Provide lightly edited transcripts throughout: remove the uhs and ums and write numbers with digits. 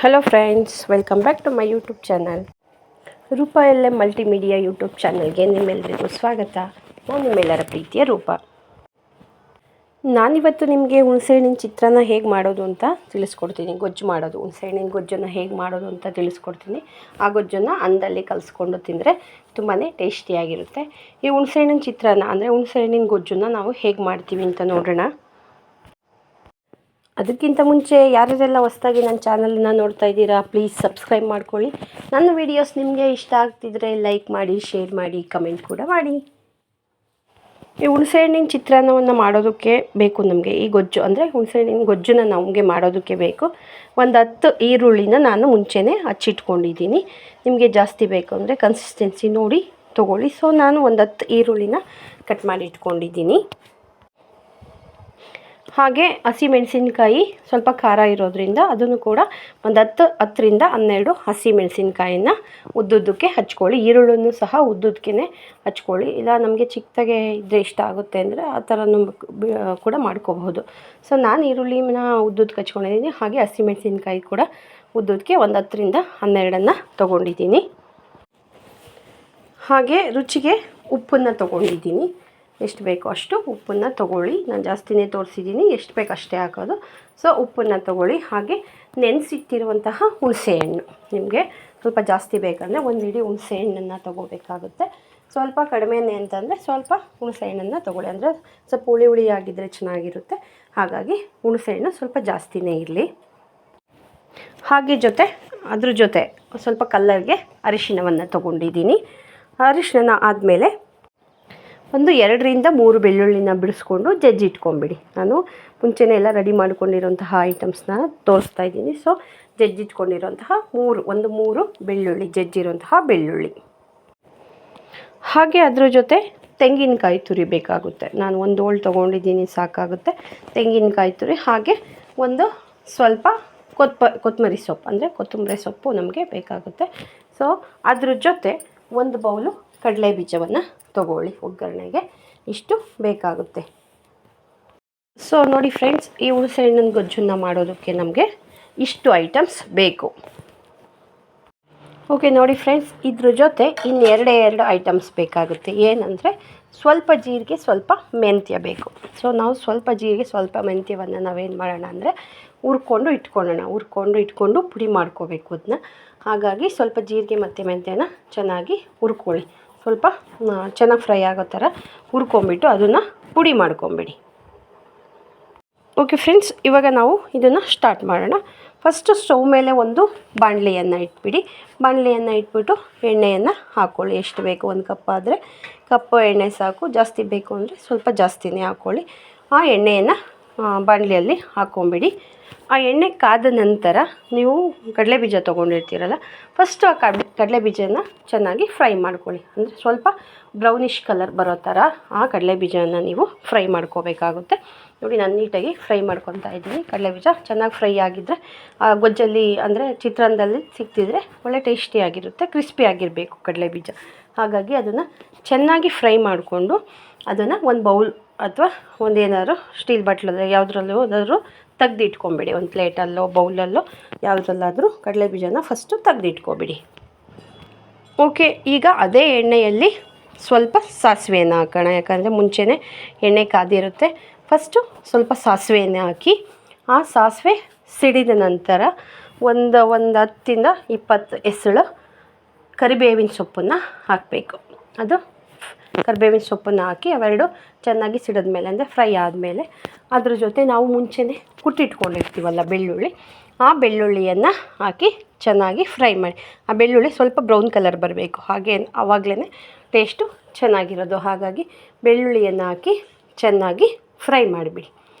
Hello friends, welcome back to my YouTube channel. Roopa LM multimedia YouTube ಚಾನಲ್ಗೆ ನಿಮ್ಮೆಲ್ಲರಿಗೂ ಸ್ವಾಗತ. ನಾನು ನಿಮ್ಮೆಲ್ಲರ ಪ್ರೀತಿಯ ರೂಪಾ. ನಾನಿವತ್ತು ನಿಮಗೆ ಹುಣಸೆಹಣ್ಣಿನ ಚಿತ್ರಾನ್ನ ಹೇಗೆ ಮಾಡೋದು ಅಂತ ತಿಳಿಸ್ಕೊಡ್ತೀನಿ. ಗೊಜ್ಜು ಮಾಡೋದು, ಹುಣಸೆಹಣ್ಣಿನ ಗೊಜ್ಜನ್ನು ಹೇಗೆ ಮಾಡೋದು ಅಂತ ತಿಳಿಸ್ಕೊಡ್ತೀನಿ. ಆ ಗೊಜ್ಜನ್ನು ಅನ್ನದಲ್ಲಿ ಕಲಿಸ್ಕೊಂಡು ತಿಂದರೆ ತುಂಬಾ ಟೇಸ್ಟಿಯಾಗಿರುತ್ತೆ. ಈ ಹುಣಸೆಹಣ್ಣಿನ ಚಿತ್ರಾನ್ನ ಅಂದರೆ ಹುಣಸೆಹಣ್ಣಿನ ಗೊಜ್ಜನ್ನು ನಾವು ಹೇಗೆ ಮಾಡ್ತೀವಿ ಅಂತ ನೋಡೋಣ. ಅದಕ್ಕಿಂತ ಮುಂಚೆ ಯಾರೆಲ್ಲ ಹೊಸದಾಗಿ ನನ್ನ ಚಾನಲನ್ನು ನೋಡ್ತಾ ಇದ್ದೀರಾ, ಪ್ಲೀಸ್ ಸಬ್ಸ್ಕ್ರೈಬ್ ಮಾಡ್ಕೊಳ್ಳಿ. ನನ್ನ ವೀಡಿಯೋಸ್ ನಿಮಗೆ ಇಷ್ಟ ಆಗ್ತಿದ್ರೆ ಲೈಕ್ ಮಾಡಿ, ಶೇರ್ ಮಾಡಿ, ಕಮೆಂಟ್ ಕೂಡ ಮಾಡಿ. ಈ ಹುಣಸೆಹಣ್ಣಿನ ಚಿತ್ರಾನ್ನವನ್ನು ಮಾಡೋದಕ್ಕೆ ಬೇಕು ನಮಗೆ ಈ ಗೊಜ್ಜು, ಅಂದರೆ ಹುಣಸೆಹಣ್ಣಿನ ಗೊಜ್ಜನ್ನು ನಮಗೆ ಮಾಡೋದಕ್ಕೆ ಬೇಕು. ಒಂದು 10 ಈರುಳ್ಳಿನ ನಾನು ಮುಂಚೆನೇ ಹಚ್ಚಿಟ್ಕೊಂಡಿದ್ದೀನಿ. ನಿಮಗೆ ಜಾಸ್ತಿ ಬೇಕು ಅಂದರೆ ಕನ್ಸಿಸ್ಟೆನ್ಸಿ ನೋಡಿ ತೊಗೊಳ್ಳಿ. ಸೊ ನಾನು ಒಂದು 10 ಈರುಳ್ಳಿನ ಕಟ್ ಮಾಡಿ ಇಟ್ಕೊಂಡಿದ್ದೀನಿ. ಹಾಗೆ ಹಸಿಮೆಣಸಿನ್ಕಾಯಿ ಸ್ವಲ್ಪ ಖಾರ ಇರೋದ್ರಿಂದ ಅದನ್ನು ಕೂಡ ಒಂದು 10ರಿಂದ 12 ಹಸಿಮೆಣಸಿನ್ಕಾಯಿನ ಉದ್ದುದ್ದಕ್ಕೆ ಹಚ್ಕೊಳ್ಳಿ. ಈರುಳ್ಳಿನೂ ಸಹ ಉದ್ದುದ್ದಕ್ಕೆ ಹಚ್ಕೊಳ್ಳಿ. ಇಲ್ಲ ನಮಗೆ ಚಿಕ್ಕದಾಗೆ ಇದ್ದರೆ ಇಷ್ಟ ಆಗುತ್ತೆ ಅಂದರೆ ಆ ಥರನೂ ಕೂಡ ಮಾಡ್ಕೋಬಹುದು. ಸೊ ನಾನು ಈರುಳ್ಳಿನ ಉದ್ದುದ್ದಕ್ಕೆ ಹಚ್ಕೊಂಡಿದ್ದೀನಿ. ಹಾಗೆ ಹಸಿಮೆಣಸಿನ್ಕಾಯಿ ಕೂಡ ಉದ್ದುದ್ದಕ್ಕೆ ಒಂದು 10ರಿಂದ 12 ತೊಗೊಂಡಿದ್ದೀನಿ. ಹಾಗೆ ರುಚಿಗೆ ಉಪ್ಪನ್ನು ತೊಗೊಂಡಿದ್ದೀನಿ. ಎಷ್ಟು ಬೇಕೋ ಅಷ್ಟು ಉಪ್ಪನ್ನು ತೊಗೊಳ್ಳಿ. ನಾನು ಜಾಸ್ತಿನೇ ತೋರಿಸಿದ್ದೀನಿ, ಎಷ್ಟು ಬೇಕು ಅಷ್ಟೇ ಹಾಕೋದು. ಸೊ ಉಪ್ಪನ್ನು ತೊಗೊಳ್ಳಿ. ಹಾಗೆ ನೆನೆಸಿಟ್ಟಿರುವಂತಹ ಹುಣಸೆಹಣ್ಣು, ನಿಮಗೆ ಸ್ವಲ್ಪ ಜಾಸ್ತಿ ಬೇಕಂದರೆ ಒಂದು ಇಡೀ ಹುಣಸೆಹಣ್ಣನ್ನು ತೊಗೋಬೇಕಾಗುತ್ತೆ. ಸ್ವಲ್ಪ ಕಡಿಮೆನೇ ಅಂತಂದರೆ ಸ್ವಲ್ಪ ಹುಣಸೆಹಣ್ಣನ್ನು ತೊಗೊಳ್ಳಿ. ಅಂದರೆ ಸ್ವಲ್ಪ ಹುಳಿ ಆಗಿದ್ದರೆ ಚೆನ್ನಾಗಿರುತ್ತೆ. ಹಾಗಾಗಿ ಹುಣಸೆಹಣ್ಣು ಸ್ವಲ್ಪ ಜಾಸ್ತಿನೇ ಇರಲಿ. ಹಾಗೆ ಅದ್ರ ಜೊತೆ ಸ್ವಲ್ಪ ಕಲ್ಲರ್ಗೆ ಅರಿಶಿಣವನ್ನು ತೊಗೊಂಡಿದ್ದೀನಿ. ಅರಿಶಿಣ ಆದಮೇಲೆ ಒಂದು 2ರಿಂದ 3 ಬೆಳ್ಳುಳ್ಳಿನ ಬಿಡಿಸ್ಕೊಂಡು ಜಜ್ಜಿಟ್ಕೊಂಬಿಡಿ. ನಾನು ಮುಂಚೆನೇ ಎಲ್ಲ ರೆಡಿ ಮಾಡ್ಕೊಂಡಿರೋಂತಹ ಐಟಮ್ಸ್ನ ತೋರಿಸ್ತಾ ಇದ್ದೀನಿ. ಸೊ ಜಜ್ಜಿಟ್ಕೊಂಡಿರೋಂತಹ 3 ಬೆಳ್ಳುಳ್ಳಿ, ಜಜ್ಜಿರೋಂತಹ ಬೆಳ್ಳುಳ್ಳಿ. ಹಾಗೆ ಅದ್ರ ಜೊತೆ ತೆಂಗಿನಕಾಯಿ ತುರಿ ಬೇಕಾಗುತ್ತೆ. ನಾನು 1 ಹೋಳು ತೊಗೊಂಡಿದ್ದೀನಿ, ಸಾಕಾಗುತ್ತೆ. ತೆಂಗಿನಕಾಯಿ ತುರಿ, ಹಾಗೆ ಒಂದು ಸ್ವಲ್ಪ ಕೊತ್ತಂಬರಿ ಸೊಪ್ಪು, ಅಂದರೆ ಕೊತ್ತಂಬರಿ ಸೊಪ್ಪು ನಮಗೆ ಬೇಕಾಗುತ್ತೆ. ಸೊ ಅದ್ರ ಜೊತೆ 1 ಬೌಲು ಕಡಲೆ ಬೀಜವನ್ನು ತೊಗೊಳ್ಳಿ. ಒಗ್ಗರಣೆಗೆ ಇಷ್ಟು ಬೇಕಾಗುತ್ತೆ. ಸೊ ನೋಡಿ ಫ್ರೆಂಡ್ಸ್, ಈ ಹುಣಸೆಹಣ್ಣಿನ ಗೊಜ್ಜನ್ನು ಮಾಡೋದಕ್ಕೆ ನಮಗೆ ಇಷ್ಟು ಐಟಮ್ಸ್ ಬೇಕು. ಓಕೆ ನೋಡಿ ಫ್ರೆಂಡ್ಸ್, ಇದ್ರ ಜೊತೆ ಇನ್ನು 2 ಐಟಮ್ಸ್ ಬೇಕಾಗುತ್ತೆ. ಏನಂದರೆ ಸ್ವಲ್ಪ ಜೀರಿಗೆ, ಸ್ವಲ್ಪ ಮೆಂತ್ಯ ಬೇಕು. ಸೊ ನಾವು ಸ್ವಲ್ಪ ಜೀರಿಗೆ, ಸ್ವಲ್ಪ ಮೆಂತ್ಯವನ್ನು ನಾವೇನು ಮಾಡೋಣ ಅಂದರೆ ಹುರ್ಕೊಂಡು ಇಟ್ಕೊಂಡು ಪುಡಿ ಮಾಡ್ಕೋಬೇಕು ಅದನ್ನ. ಹಾಗಾಗಿ ಸ್ವಲ್ಪ ಜೀರಿಗೆ ಮತ್ತು ಮೆಂತ್ಯನ ಚೆನ್ನಾಗಿ ಹುರ್ಕೊಳ್ಳಿ. ಸ್ವಲ್ಪ ಚೆನ್ನಾಗಿ ಫ್ರೈ ಆಗೋ ಥರ ಹುರ್ಕೊಂಬಿಟ್ಟು ಅದನ್ನು ಪುಡಿ ಮಾಡ್ಕೊಂಬಿಡಿ. ಓಕೆ ಫ್ರೆಂಡ್ಸ್, ಇವಾಗ ನಾವು ಇದನ್ನು ಸ್ಟಾರ್ಟ್ ಮಾಡೋಣ. ಫಸ್ಟು ಸ್ಟವ್ ಮೇಲೆ ಒಂದು ಬಾಣಲೆಯನ್ನು ಇಟ್ಬಿಡಿ. ಬಾಣಲೆಯನ್ನು ಇಟ್ಬಿಟ್ಟು ಎಣ್ಣೆಯನ್ನು ಹಾಕ್ಕೊಳ್ಳಿ. ಎಷ್ಟು ಬೇಕು, 1 ಕಪ್ ಆದರೆ ಕಪ್ಪು ಎಣ್ಣೆ ಸಾಕು. ಜಾಸ್ತಿ ಬೇಕು ಅಂದರೆ ಸ್ವಲ್ಪ ಜಾಸ್ತಿನೇ ಹಾಕ್ಕೊಳ್ಳಿ. ಆ ಎಣ್ಣೆಯನ್ನು ಬಾಣಲೆಯಲ್ಲಿ ಹಾಕ್ಕೊಂಬಿಡಿ. ಆ ಎಣ್ಣೆ ಕಾದ ನಂತರ ನೀವು ಕಡಲೆಬೀಜ ತೊಗೊಂಡಿರ್ತೀರಲ್ಲ, ಫಸ್ಟು ಆ ಕಡಲೆಬೀಜನ ಚೆನ್ನಾಗಿ ಫ್ರೈ ಮಾಡ್ಕೊಳ್ಳಿ. ಅಂದರೆ ಸ್ವಲ್ಪ ಬ್ರೌನಿಷ್ ಕಲರ್ ಬರೋ ಥರ ಆ ಕಡಲೆಬೀಜನ ನೀವು ಫ್ರೈ ಮಾಡ್ಕೋಬೇಕಾಗುತ್ತೆ. ನೋಡಿ, ನಾನು ನೀಟಾಗಿ ಫ್ರೈ ಮಾಡ್ಕೊತಾ ಇದ್ದೀನಿ. ಕಡಲೆಬೀಜ ಚೆನ್ನಾಗಿ ಫ್ರೈ ಆಗಿದ್ದರೆ ಆ ಗೊಜ್ಜಲ್ಲಿ, ಅಂದರೆ ಚಿತ್ರಾನ್ನದಲ್ಲಿ ಸಿಕ್ತಿದ್ರೆ ಒಳ್ಳೆ ಟೇಸ್ಟಿಯಾಗಿರುತ್ತೆ. ಕ್ರಿಸ್ಪಿ ಆಗಿರಬೇಕು ಕಡಲೆಬೀಜ. ಹಾಗಾಗಿ ಅದನ್ನು ಚೆನ್ನಾಗಿ ಫ್ರೈ ಮಾಡಿಕೊಂಡು ಅದನ್ನು ಒಂದು ಬೌಲ್ ಅಥವಾ ಒಂದೇನಾದ್ರು ಸ್ಟೀಲ್ ಬಾಟ್ಲಲ್ಲಿ ಯಾವುದ್ರಲ್ಲೂ ತೆಗ್ದಿಟ್ಕೊಂಬಿಡಿ. ಒಂದು ಪ್ಲೇಟಲ್ಲೋ ಬೌಲಲ್ಲೋ ಯಾವುದ್ರಲ್ಲಾದರೂ ಕಡಲೆಬೀಜನ ಫಸ್ಟು ತೆಗ್ದಿಟ್ಕೊಬಿಡಿ. ಓಕೆ, ಈಗ ಅದೇ ಎಣ್ಣೆಯಲ್ಲಿ ಸ್ವಲ್ಪ ಸಾಸಿವೆಯನ್ನು ಹಾಕೋಣ. ಯಾಕಂದರೆ ಮುಂಚೆನೇ ಎಣ್ಣೆ ಕಾದಿರುತ್ತೆ. ಫಸ್ಟು ಸ್ವಲ್ಪ ಸಾಸಿವೆಯನ್ನು ಹಾಕಿ, ಆ ಸಾಸಿವೆ ಸಿಡಿದ ನಂತರ ಒಂದು 10ರಿಂದ 20 ಎಸಳು ಕರಿಬೇವಿನ ಸೊಪ್ಪನ್ನು ಹಾಕಬೇಕು. ಅದು ಕರಿಬೇವಿನ ಸೊಪ್ಪನ್ನು ಹಾಕಿ ಅವೆರಡು ಚೆನ್ನಾಗಿ ಸಿಡಿದ ಮೇಲೆ, ಅಂದರೆ ಫ್ರೈ ಆದಮೇಲೆ ಅದ್ರ ಜೊತೆ ನಾವು ಮುಂಚೆನೇ ಕುಟ್ಟಿಟ್ಕೊಂಡಿರ್ತೀವಲ್ಲ ಬೆಳ್ಳುಳ್ಳಿ, ಆ ಬೆಳ್ಳುಳ್ಳಿಯನ್ನು ಹಾಕಿ ಚೆನ್ನಾಗಿ ಫ್ರೈ ಮಾಡಿ. ಆ ಬೆಳ್ಳುಳ್ಳಿ ಸ್ವಲ್ಪ ಬ್ರೌನ್ ಕಲರ್ ಬರಬೇಕು. ಹಾಗೆ ಆವಾಗಲೇ ಟೇಸ್ಟು ಚೆನ್ನಾಗಿರೋದು. ಹಾಗಾಗಿ ಬೆಳ್ಳುಳ್ಳಿಯನ್ನು ಹಾಕಿ ಚೆನ್ನಾಗಿ ಫ್ರೈ ಮಾಡಿಬಿಡಿ.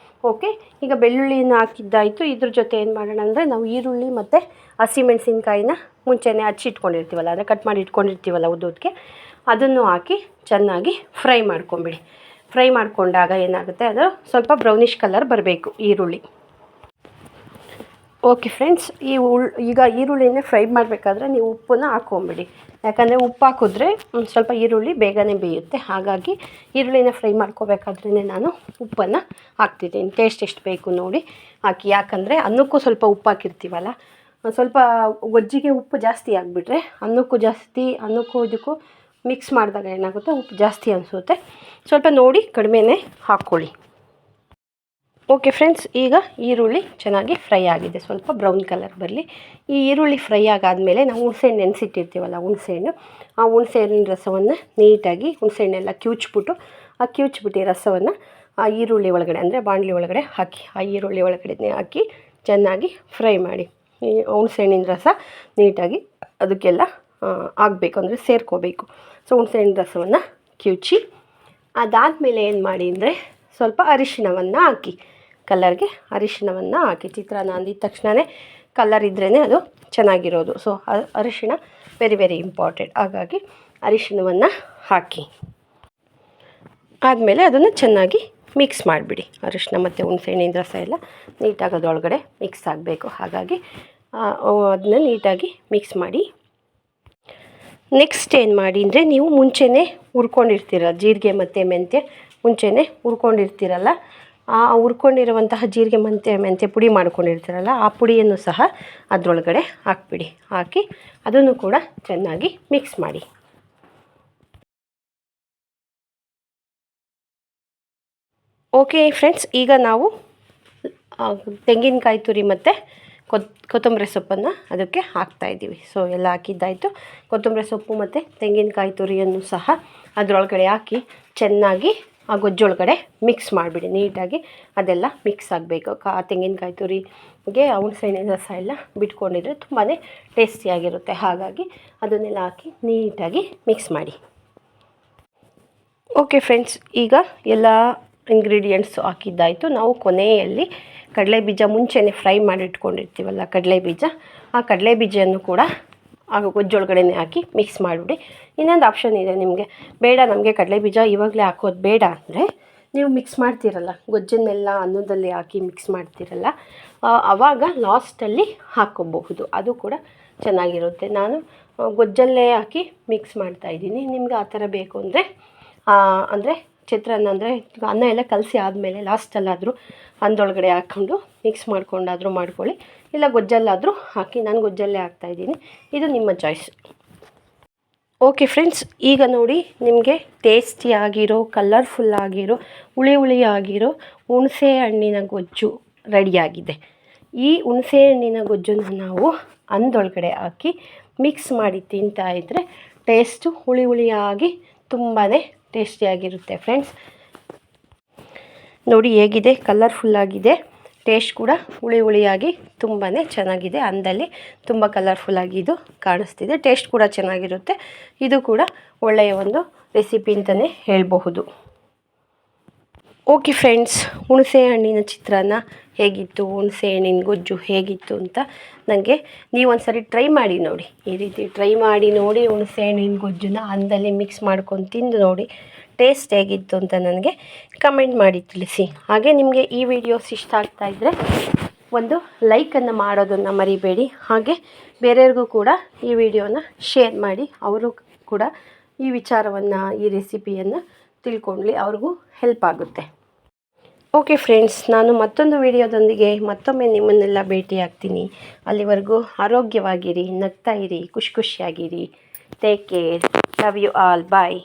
ಓಕೆ, ಈಗ ಬೆಳ್ಳುಳ್ಳಿಯನ್ನು ಹಾಕಿದ್ದಾಯಿತು. ಇದ್ರ ಜೊತೆ ಏನು ಮಾಡೋಣ ಅಂದರೆ ನಾವು ಈರುಳ್ಳಿ ಮತ್ತು ಹಸಿಮೆಣಸಿನ್ಕಾಯಿನ ಮುಂಚೆನೇ ಹಚ್ಚಿಟ್ಕೊಂಡಿರ್ತೀವಲ್ಲ, ಅಂದರೆ ಕಟ್ ಮಾಡಿ ಇಟ್ಕೊಂಡಿರ್ತೀವಲ್ಲ ಉದ್ದುದಕ್ಕೆ, ಅದನ್ನು ಹಾಕಿ ಚೆನ್ನಾಗಿ ಫ್ರೈ ಮಾಡ್ಕೊಂಬಿಡಿ. ಫ್ರೈ ಮಾಡಿಕೊಂಡಾಗ ಏನಾಗುತ್ತೆ, ಅದು ಸ್ವಲ್ಪ ಬ್ರೌನಿಷ್ ಕಲರ್ ಬರಬೇಕು ಈರುಳ್ಳಿ. ಓಕೆ ಫ್ರೆಂಡ್ಸ್, ಈಗ ಈರುಳ್ಳಿನ ಫ್ರೈ ಮಾಡಬೇಕಾದ್ರೆ ನೀವು ಉಪ್ಪನ್ನು ಹಾಕ್ಕೊಂಬಿಡಿ. ಯಾಕಂದರೆ ಉಪ್ಪು ಹಾಕಿದ್ರೆ ಸ್ವಲ್ಪ ಈರುಳ್ಳಿ ಬೇಗನೆ ಬೇಯುತ್ತೆ. ಹಾಗಾಗಿ ಈರುಳ್ಳಿನ ಫ್ರೈ ಮಾಡ್ಕೋಬೇಕಾದ್ರೇ ನಾನು ಉಪ್ಪನ್ನು ಹಾಕ್ತಿದ್ದೀನಿ. ಟೇಸ್ಟ್ ಎಷ್ಟು ಬೇಕು ನೋಡಿ ಹಾಕಿ. ಯಾಕಂದರೆ ಅನ್ನಕ್ಕೂ ಸ್ವಲ್ಪ ಉಪ್ಪು ಹಾಕಿರ್ತೀವಲ್ಲ, ಸ್ವಲ್ಪ ಗೊಜ್ಜಿಗೆ ಉಪ್ಪು ಜಾಸ್ತಿ ಆಗಿಬಿಟ್ರೆ ಅನ್ನಕ್ಕೂ ಇದಕ್ಕೂ ಮಿಕ್ಸ್ ಮಾಡಿದಾಗ ಏನಾಗುತ್ತೆ ಉಪ್ಪು ಜಾಸ್ತಿ ಅನಿಸುತ್ತೆ. ಸ್ವಲ್ಪ ನೋಡಿ ಕಡಿಮೆನೇ ಹಾಕ್ಕೊಳ್ಳಿ. ಓಕೆ ಫ್ರೆಂಡ್ಸ್, ಈಗ ಈರುಳ್ಳಿ ಚೆನ್ನಾಗಿ ಫ್ರೈ ಆಗಿದೆ, ಸ್ವಲ್ಪ ಬ್ರೌನ್ ಕಲರ್ ಬರಲಿ. ಈ ಈರುಳ್ಳಿ ಫ್ರೈ ಆಗಾದಮೇಲೆ ನಾವು ಹುಣಸೆಹಣ್ಣು ನೆನೆಸಿಟ್ಟಿರ್ತೀವಲ್ಲ, ಆ ಹುಣಸೆಹಣ್ಣಿನ ರಸವನ್ನು ನೀಟಾಗಿ ಹುಣಸೆಹಣ್ಣೆಲ್ಲ ಕಿವುಚ್ಬಿಟ್ಟು ರಸವನ್ನು ಆ ಈರುಳ್ಳಿ ಒಳಗಡೆ ಅಂದರೆ ಬಾಣಲಿ ಒಳಗಡೆ ಹಾಕಿ, ಆ ಈರುಳ್ಳಿ ಒಳಗಡೆ ಹಾಕಿ ಚೆನ್ನಾಗಿ ಫ್ರೈ ಮಾಡಿ. ಈ ಹುಣಸೆಹಣ್ಣಿನ ರಸ ನೀಟಾಗಿ ಅದಕ್ಕೆಲ್ಲ ಆಗಬೇಕು, ಅಂದರೆ ಸೇರ್ಕೋಬೇಕು. ಸೊ ಹುಣಸೆಹಣ್ಣಿನ ರಸವನ್ನು ಕಿವುಚಿ ಅದಾದಮೇಲೆ ಏನು ಮಾಡಿ ಅಂದರೆ ಸ್ವಲ್ಪ ಅರಿಶಿಣವನ್ನು ಹಾಕಿ, ಕಲರ್ಗೆ ಅರಿಶಿಣವನ್ನು ಹಾಕಿ. ಚಿತ್ರಾನ್ನ ಅಂದಿದ ತಕ್ಷಣವೇ ಕಲರ್ ಇದ್ರೇ ಅದು ಚೆನ್ನಾಗಿರೋದು. ಸೊ ಅರಿಶಿಣ ವೆರಿ ವೆರಿ ಇಂಪಾರ್ಟೆಂಟ್. ಹಾಗಾಗಿ ಅರಿಶಿಣವನ್ನು ಹಾಕಿ ಆದಮೇಲೆ ಅದನ್ನು ಚೆನ್ನಾಗಿ ಮಿಕ್ಸ್ ಮಾಡಿಬಿಡಿ. ಅರಿಶಿಣ ಮತ್ತು ಹುಣಸೆಹಣ್ಣಿನ ರಸ ಎಲ್ಲ ನೀಟಾಗಿ ಅದರೊಳಗಡೆ ಮಿಕ್ಸ್ ಆಗಬೇಕು. ಹಾಗಾಗಿ ಅದನ್ನ ನೀಟಾಗಿ ಮಿಕ್ಸ್ ಮಾಡಿ. ನೆಕ್ಸ್ಟ್ ಏನು ಮಾಡಿ ಅಂದರೆ, ನೀವು ಮುಂಚೆನೇ ಹುರ್ಕೊಂಡಿರ್ತೀರ ಜೀರಿಗೆ ಮತ್ತು ಮೆಂತ್ಯ, ಮುಂಚೆನೇ ಹುರ್ಕೊಂಡಿರ್ತೀರಲ್ಲ, ಆ ಹುರ್ಕೊಂಡಿರುವಂತಹ ಜೀರಿಗೆ ಮೆಂತ್ಯ ಪುಡಿ ಮಾಡ್ಕೊಂಡಿರ್ತೀರಲ್ಲ, ಆ ಪುಡಿಯನ್ನು ಸಹ ಅದರೊಳಗಡೆ ಹಾಕ್ಬಿಡಿ. ಹಾಕಿ ಅದನ್ನು ಕೂಡ ಚೆನ್ನಾಗಿ ಮಿಕ್ಸ್ ಮಾಡಿ. ಓಕೆ ಫ್ರೆಂಡ್ಸ್, ಈಗ ನಾವು ತೆಂಗಿನಕಾಯಿ ತುರಿ ಮತ್ತು ಕೊತ್ತಂಬರಿ ಸೊಪ್ಪನ್ನು ಅದಕ್ಕೆ ಹಾಕ್ತಾಯಿದ್ದೀವಿ. ಸೊ ಎಲ್ಲ ಹಾಕಿದ್ದಾಯಿತು. ಕೊತ್ತಂಬರಿ ಸೊಪ್ಪು ಮತ್ತು ತೆಂಗಿನಕಾಯಿ ತುರಿಯನ್ನು ಸಹ ಅದರೊಳಗಡೆ ಹಾಕಿ ಚೆನ್ನಾಗಿ ಆ ಗೊಜ್ಜೊಳಗಡೆ ಮಿಕ್ಸ್ ಮಾಡಿಬಿಡಿ. ನೀಟಾಗಿ ಅದೆಲ್ಲ ಮಿಕ್ಸ್ ಆಗಬೇಕು. ತೆಂಗಿನಕಾಯಿ ತುರಿಗೆ ಹುಣಸೆಹಣ್ಣಿನ ರಸ ಎಲ್ಲ ಬಿಟ್ಕೊಂಡಿದ್ರೆ ತುಂಬಾ ಟೇಸ್ಟಿಯಾಗಿರುತ್ತೆ. ಹಾಗಾಗಿ ಅದನ್ನೆಲ್ಲ ಹಾಕಿ ನೀಟಾಗಿ ಮಿಕ್ಸ್ ಮಾಡಿ. ಓಕೆ ಫ್ರೆಂಡ್ಸ್, ಈಗ ಎಲ್ಲ ಇಂಗ್ರೀಡಿಯೆಂಟ್ಸು ಹಾಕಿದ್ದಾಯಿತು. ನಾವು ಕೊನೆಯಲ್ಲಿ ಕಡಲೆಬೀಜ ಮುಂಚೆನೇ ಫ್ರೈ ಮಾಡಿ ಇಟ್ಕೊಂಡಿರ್ತೀವಲ್ಲ ಕಡಲೆಬೀಜ, ಆ ಕಡಲೆಬೀಜವನ್ನು ಕೂಡ ಆ ಗೊಜ್ಜೊಳಗಡೆನೇ ಹಾಕಿ ಮಿಕ್ಸ್ ಮಾಡಿಬಿಡಿ. ಇನ್ನೊಂದು ಆಪ್ಷನ್ ಇದೆ ನಿಮಗೆ, ಬೇಡ ನಮಗೆ ಕಡಲೆಬೀಜ ಇವಾಗಲೇ ಹಾಕೋದು ಬೇಡ ಅಂದರೆ, ನೀವು ಮಿಕ್ಸ್ ಮಾಡ್ತೀರಲ್ಲ ಗೊಜ್ಜನ್ನೆಲ್ಲ ಅನ್ನದಲ್ಲಿ ಹಾಕಿ ಮಿಕ್ಸ್ ಮಾಡ್ತೀರಲ್ಲ, ಆವಾಗ ಲಾಸ್ಟಲ್ಲಿ ಹಾಕ್ಕೋಬಹುದು. ಅದು ಕೂಡ ಚೆನ್ನಾಗಿರುತ್ತೆ. ನಾನು ಗೊಜ್ಜಲ್ಲೇ ಹಾಕಿ ಮಿಕ್ಸ್ ಮಾಡ್ತಾಯಿದ್ದೀನಿ. ನಿಮ್ಗೆ ಆ ಥರ ಬೇಕು ಅಂದರೆ ಚಿತ್ರಾನ್ನ ಅಂದರೆ ಅನ್ನ ಎಲ್ಲ ಕಲಸಿ ಆದಮೇಲೆ ಲಾಸ್ಟಲ್ಲಾದರೂ ಅನ್ನದೊಳಗಡೆ ಹಾಕ್ಕೊಂಡು ಮಿಕ್ಸ್ ಮಾಡ್ಕೊಂಡಾದರೂ ಮಾಡ್ಕೊಳ್ಳಿ, ಇಲ್ಲ ಗೊಜ್ಜಲ್ಲಾದರೂ ಹಾಕಿ. ನಾನು ಗೊಜ್ಜಲ್ಲೇ ಹಾಕ್ತಾಯಿದ್ದೀನಿ, ಇದು ನಿಮ್ಮ ಚಾಯ್ಸ್. ಓಕೆ ಫ್ರೆಂಡ್ಸ್, ಈಗ ನೋಡಿ ನಿಮಗೆ ಟೇಸ್ಟಿಯಾಗಿರೋ ಕಲರ್ಫುಲ್ಲಾಗಿರೋ ಹುಳಿ ಆಗಿರೋ ಹುಣಸೆ ಹಣ್ಣಿನ ಗೊಜ್ಜು ರೆಡಿಯಾಗಿದೆ. ಈ ಹುಣಸೆ ಹಣ್ಣಿನ ಗೊಜ್ಜನ್ನು ನಾವು ಅನ್ನದೊಳಗಡೆ ಹಾಕಿ ಮಿಕ್ಸ್ ಮಾಡಿ ತಿಂತಾಯಿದ್ರೆ ಟೇಸ್ಟು ಹುಳಿಯಾಗಿ ತುಂಬಾ ಟೇಸ್ಟಿಯಾಗಿರುತ್ತೆ ಫ್ರೆಂಡ್ಸ್. ನೋಡಿ ಹೇಗಿದೆ, ಕಲರ್ಫುಲ್ಲಾಗಿದೆ, ಟೇಸ್ಟ್ ಕೂಡ ಹುಳಿಯಾಗಿ ತುಂಬಾ ಚೆನ್ನಾಗಿದೆ. ಅನ್ನದಲ್ಲಿ ತುಂಬ ಕಲರ್ಫುಲ್ಲಾಗಿ ಇದು ಕಾಣಿಸ್ತಿದೆ, ಟೇಸ್ಟ್ ಕೂಡ ಚೆನ್ನಾಗಿರುತ್ತೆ. ಇದು ಕೂಡ ಒಳ್ಳೆಯ ಒಂದು ರೆಸಿಪಿ ಅಂತಲೇ ಹೇಳಬಹುದು. ಓಕೆ ಫ್ರೆಂಡ್ಸ್, ಹುಣಸೆ ಹಣ್ಣಿನ ಚಿತ್ರಾನ್ನ ಹೇಗಿತ್ತು, ಹುಣಸೆ ಹಣ್ಣಿನ ಗೊಜ್ಜು ಹೇಗಿತ್ತು ಅಂತ ನನಗೆ ನೀವು ಒಂದ್ಸರಿ ಟ್ರೈ ಮಾಡಿ ನೋಡಿ. ಈ ರೀತಿ ಟ್ರೈ ಮಾಡಿ ನೋಡಿ, ಹುಣಸೆ ಹಣ್ಣಿನ ಗೊಜ್ಜನ್ನ ಅನ್ನದಲ್ಲಿ ಮಿಕ್ಸ್ ಮಾಡ್ಕೊಂಡು ತಿಂದು ನೋಡಿ, ಟೇಸ್ಟ್ ಹೇಗಿತ್ತು ಅಂತ ನನಗೆ ಕಮೆಂಟ್ ಮಾಡಿ ತಿಳಿಸಿ. ಹಾಗೆ ನಿಮಗೆ ಈ ವಿಡಿಯೋಸ್ ಇಷ್ಟ ಆಗ್ತಾಯಿದ್ರೆ ಒಂದು ಲೈಕನ್ನು ಮಾಡೋದನ್ನು ಮರಿಬೇಡಿ. ಹಾಗೆ ಬೇರೆಯವ್ರಿಗೂ ಕೂಡ ಈ ವಿಡಿಯೋನ ಶೇರ್ ಮಾಡಿ, ಅವರು ಕೂಡ ಈ ವಿಚಾರವನ್ನು, ಈ ರೆಸಿಪಿಯನ್ನು ತಿಳ್ಕೊಳ್ಳಿ, ಅವ್ರಿಗೂ ಹೆಲ್ಪ್ ಆಗುತ್ತೆ. ಓಕೆ ಫ್ರೆಂಡ್ಸ್, ನಾನು ಮತ್ತೊಂದು ವಿಡಿಯೋದೊಂದಿಗೆ ಮತ್ತೊಮ್ಮೆ ನಿಮ್ಮನ್ನೆಲ್ಲ ಭೇಟಿ ಆಗ್ತೀನಿ. ಅಲ್ಲಿವರೆಗೂ ಆರೋಗ್ಯವಾಗಿರಿ, ನಗ್ತಾ ಇರಿ, ಖುಷಿಯಾಗಿರಿ. Take care, love you all, bye.